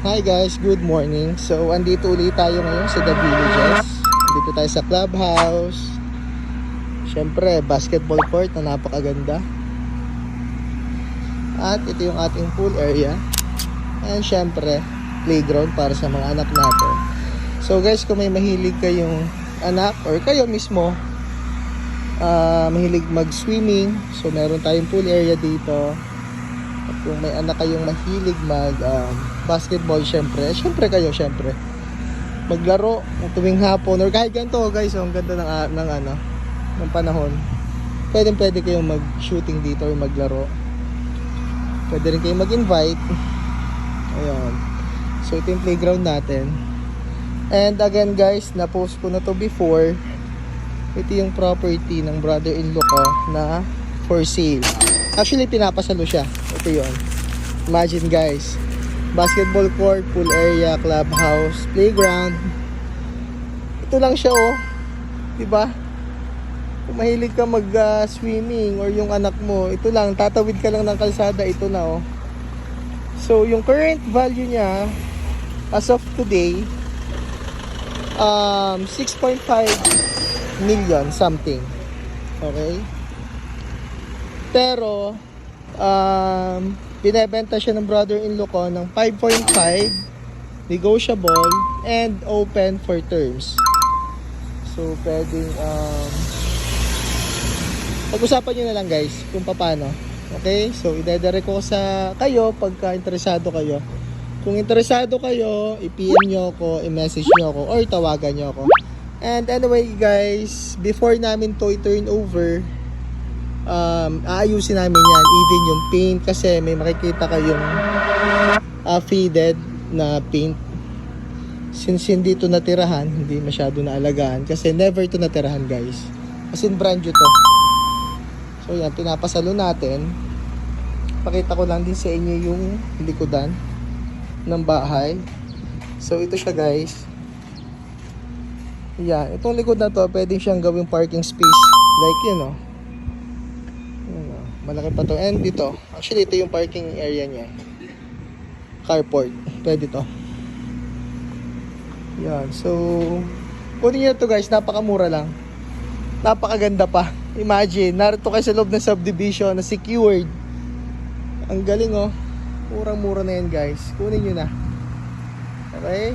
Hi guys, good morning. So, andito ulit tayo ngayon sa The Villages. Dito tayo sa clubhouse. Siyempre, basketball court na napakaganda. At ito yung ating pool area. And siyempre, playground para sa mga anak natin. So guys, kung may mahilig kayong anak or kayo mismo mahilig mag-swimming, so meron tayong pool area dito. At kung may anak kayong mahilig basketball, syempre maglaro tuwing hapon or kahit ganito guys, ang ganda ng panahon. Pwede kayong mag-shooting dito or maglaro. Pwede rin kayong mag-invite. Ayan. So ito yung playground natin. And again guys, na-post ko na to before. Ito yung property ng brother-in-law ko na for sale. Actually, pinapasalo siya. Ito yun. Imagine guys, basketball court, pool area, clubhouse, playground. Ito lang siya oh. Diba? Kung mahilig ka mag-swimming or yung anak mo, ito lang, tatawid ka lang ng kalsada, ito na oh. So, yung current value niya, as of today, 6.5 million something. Okay? Pero binebenta siya ng brother-in-law ko ng 5.5, negotiable and open for terms. So pwedeng pag-usapan nyo na lang guys kung paano. Okay? So idedire ko sa kayo pagka interesado kayo. Kung interesado kayo, i-PM nyo ako, i-message nyo ako or tawagan nyo ako. And anyway guys, before namin to i-turn over, aayusin namin yan, even yung paint, kasi may makikita kayong faded na paint. Since hindi ito natirahan, hindi masyado naalagaan, kasi never ito natirahan guys, as in brand new to. So yan, pinapasalo natin. Pakita ko lang din sa inyo yung likodan ng bahay. So ito siya guys. Yan, itong likod na to, pwede siyang gawing parking space. Like yun oh. Malaki pa to. And dito, actually ito yung parking area niya. Carport. Pwede to. Yan. So, kunin nyo to guys. Napakamura lang. Napakaganda pa. Imagine, narito kayo sa loob ng subdivision na secured. Ang galing oh. Murang-mura na yan guys. Kunin nyo na. Okay?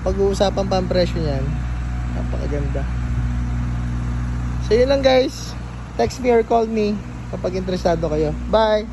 Pag-uusapan pa ang presyo niyan. Napakaganda. So yun lang guys. Text me or call me kapag interesado kayo. Bye!